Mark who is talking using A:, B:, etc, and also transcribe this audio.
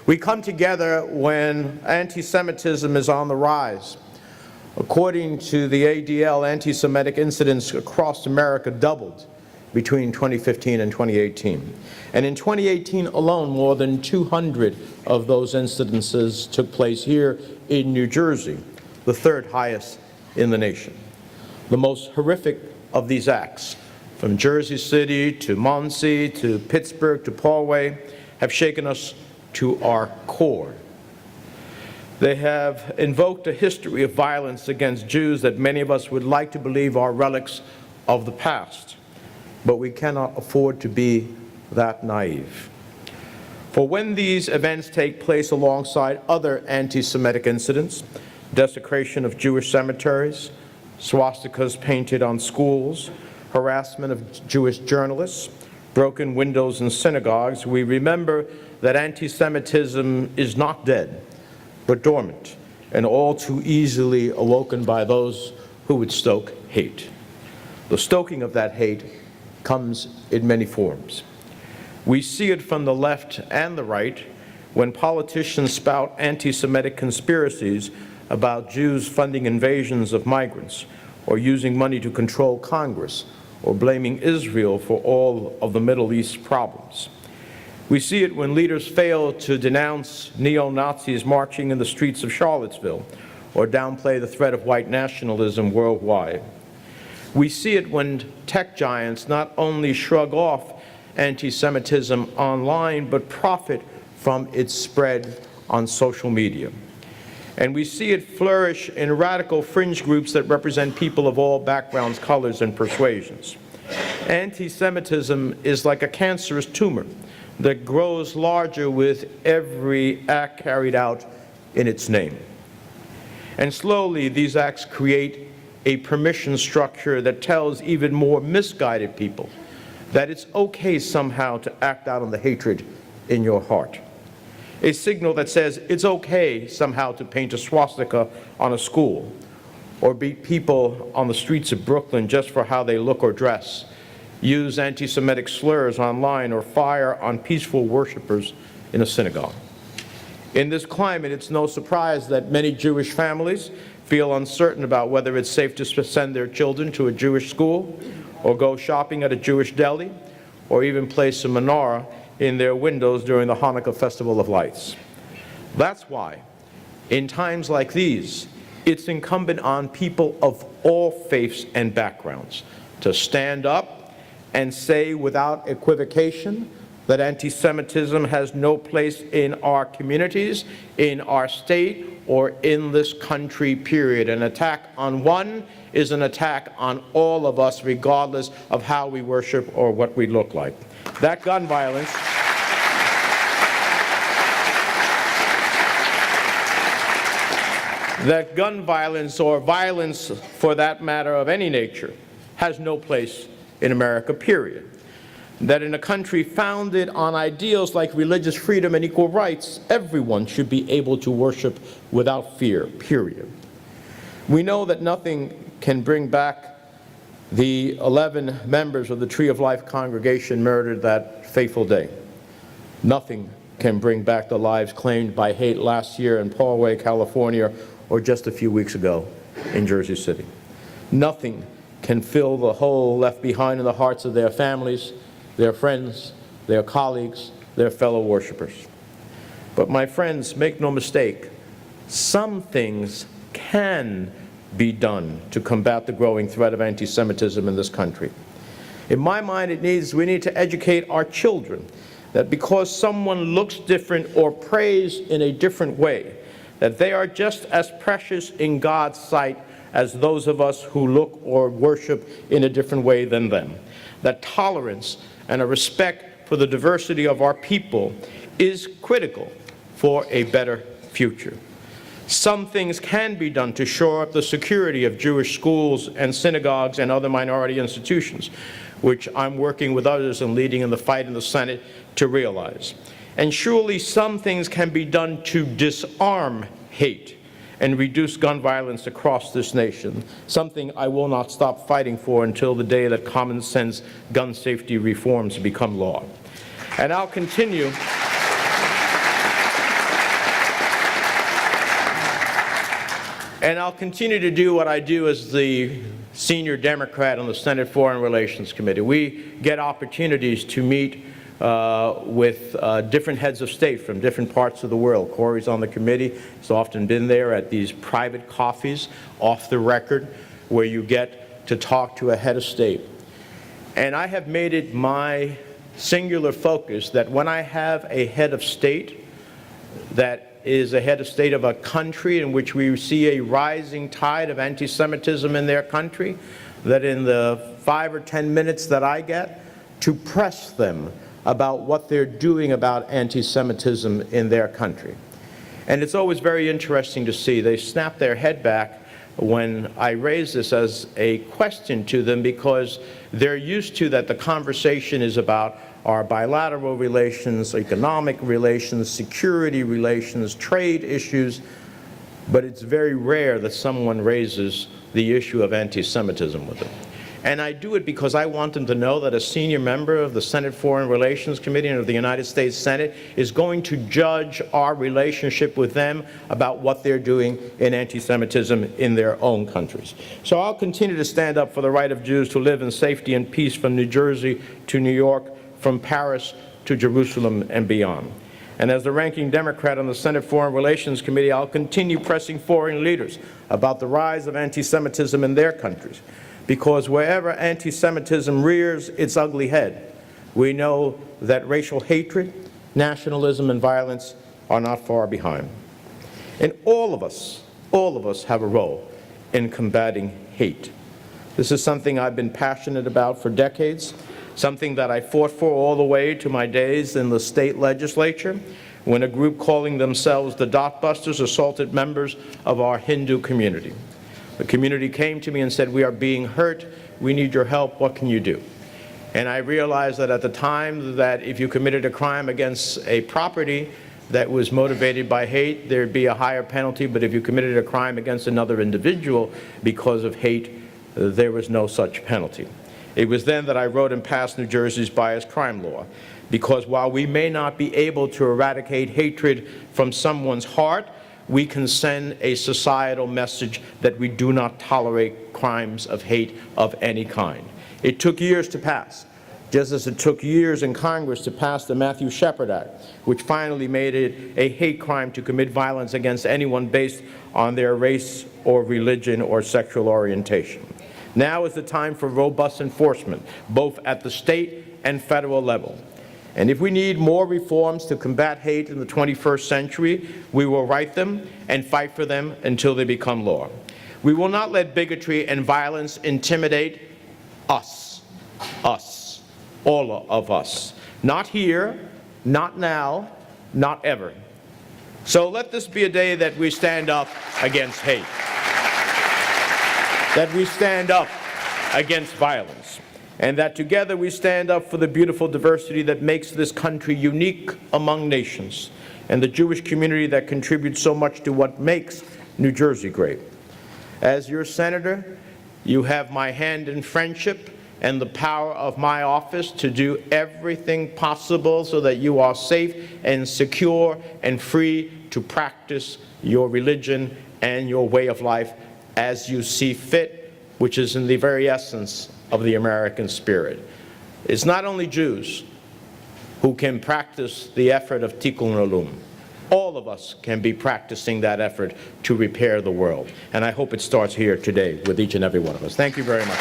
A: We come together when anti-Semitism is on the rise. According to the ADL, anti-Semitic incidents across America doubled between 2015 and 2018. And in 2018 alone, more than 200 of those incidences took place here in New Jersey, the third highest in the nation. The most horrific of these acts, from Jersey City to Muncie to Pittsburgh to Poway, have shaken us to our core. They have invoked a history of violence against Jews that many of us would like to believe are relics of the past, but we cannot afford to be that naive. For when these events take place alongside other anti-Semitic incidents, desecration of Jewish cemeteries, swastikas painted on schools, harassment of Jewish journalists, broken windows in synagogues, we remember that anti-Semitism is not dead, but dormant, and all too easily awoken by those who would stoke hate. The stoking of that hate comes in many forms. We see it from the left and the right when politicians spout anti-Semitic conspiracies about Jews funding invasions of migrants, or using money to control Congress, or blaming Israel for all of the Middle East problems. We see it when leaders fail to denounce neo-Nazis marching in the streets of Charlottesville, or downplay the threat of white nationalism worldwide. We see it when tech giants not only shrug off anti-Semitism online, but profit from its spread on social media. And we see it flourish in radical fringe groups that represent people of all backgrounds, colors, and persuasions. Anti-Semitism is like a cancerous tumor that grows larger with every act carried out in its name. And slowly, these acts create a permission structure that tells even more misguided people that it's okay somehow to act out on the hatred in your heart. A signal that says it's okay somehow to paint a swastika on a school, or beat people on the streets of Brooklyn just for how they look or dress, use anti-Semitic slurs online, or fire on peaceful worshipers in a synagogue. In this climate, it's no surprise that many Jewish families feel uncertain about whether it's safe to send their children to a Jewish school, or go shopping at a Jewish deli, or even place a menorah in their windows during the Hanukkah Festival of Lights. That's why, in times like these, it's incumbent on people of all faiths and backgrounds to stand up and say without equivocation that anti-Semitism has no place in our communities, in our state, or in this country, period. An attack on one is an attack on all of us, regardless of how we worship or what we look like. That gun violence or violence for that matter of any nature has no place in America, period. That in a country founded on ideals like religious freedom and equal rights, everyone should be able to worship without fear, period. We know that nothing can bring back the 11 members of the Tree of Life congregation murdered that fateful day. Nothing can bring back the lives claimed by hate last year in Poway, California, or just a few weeks ago in Jersey City. Nothing can fill the hole left behind in the hearts of their families, their friends, their colleagues, their fellow worshipers. But my friends, make no mistake, some things can be done to combat the growing threat of anti-Semitism in this country. In my mind, we need to educate our children that because someone looks different or prays in a different way, that they are just as precious in God's sight as those of us who look or worship in a different way than them. That tolerance and a respect for the diversity of our people is critical for a better future. Some things can be done to shore up the security of Jewish schools and synagogues and other minority institutions, which I'm working with others and leading in the fight in the Senate to realize. And surely some things can be done to disarm hate and reduce gun violence across this nation, something I will not stop fighting for until the day that common sense gun safety reforms become law. And I'll continue And I'll continue to do what I do as the senior Democrat on the Senate Foreign Relations Committee. We get opportunities to meet with different heads of state from different parts of the world. Corey's on the committee. He's often been there at these private coffees off the record where you get to talk to a head of state. And I have made it my singular focus that when I have a head of state that is a head of state of a country in which we see a rising tide of anti-Semitism in their country, that in the 5 or 10 minutes that I get, to press them about what they're doing about anti-Semitism in their country. And it's always very interesting to see. They snap their head back when I raise this as a question to them, because they're used to that the conversation is about our bilateral relations, economic relations, security relations, trade issues, but it's very rare that someone raises the issue of anti-Semitism with them. And I do it because I want them to know that a senior member of the Senate Foreign Relations Committee and of the United States Senate is going to judge our relationship with them about what they're doing in anti-Semitism in their own countries. So I'll continue to stand up for the right of Jews to live in safety and peace from New Jersey to New York, from Paris to Jerusalem and beyond. And as the ranking Democrat on the Senate Foreign Relations Committee, I'll continue pressing foreign leaders about the rise of anti-Semitism in their countries. Because wherever anti-Semitism rears its ugly head, we know that racial hatred, nationalism, and violence are not far behind. And all of us have a role in combating hate. This is something I've been passionate about for decades, something that I fought for all the way to my days in the state legislature, when a group calling themselves the Dot Busters assaulted members of our Hindu community. The community came to me and said, "We are being hurt, we need your help, what can you do?" And I realized that at the time that if you committed a crime against a property that was motivated by hate, there'd be a higher penalty, but if you committed a crime against another individual because of hate, there was no such penalty. It was then that I wrote and passed New Jersey's bias crime law, because while we may not be able to eradicate hatred from someone's heart, we can send a societal message that we do not tolerate crimes of hate of any kind. It took years to pass, just as it took years in Congress to pass the Matthew Shepard Act, which finally made it a hate crime to commit violence against anyone based on their race or religion or sexual orientation. Now is the time for robust enforcement, both at the state and federal level. And if we need more reforms to combat hate in the 21st century, we will write them and fight for them until they become law. We will not let bigotry and violence intimidate us, all of us. Not here, not now, not ever. So let this be a day that we stand up against hate, that we stand up against violence, and that together we stand up for the beautiful diversity that makes this country unique among nations, and the Jewish community that contributes so much to what makes New Jersey great. As your senator, you have my hand in friendship and the power of my office to do everything possible so that you are safe and secure and free to practice your religion and your way of life as you see fit, which is in the very essence of the American spirit. It's not only Jews who can practice the effort of Tikkun Olam. All of us can be practicing that effort to repair the world. And I hope it starts here today with each and every one of us. Thank you very much.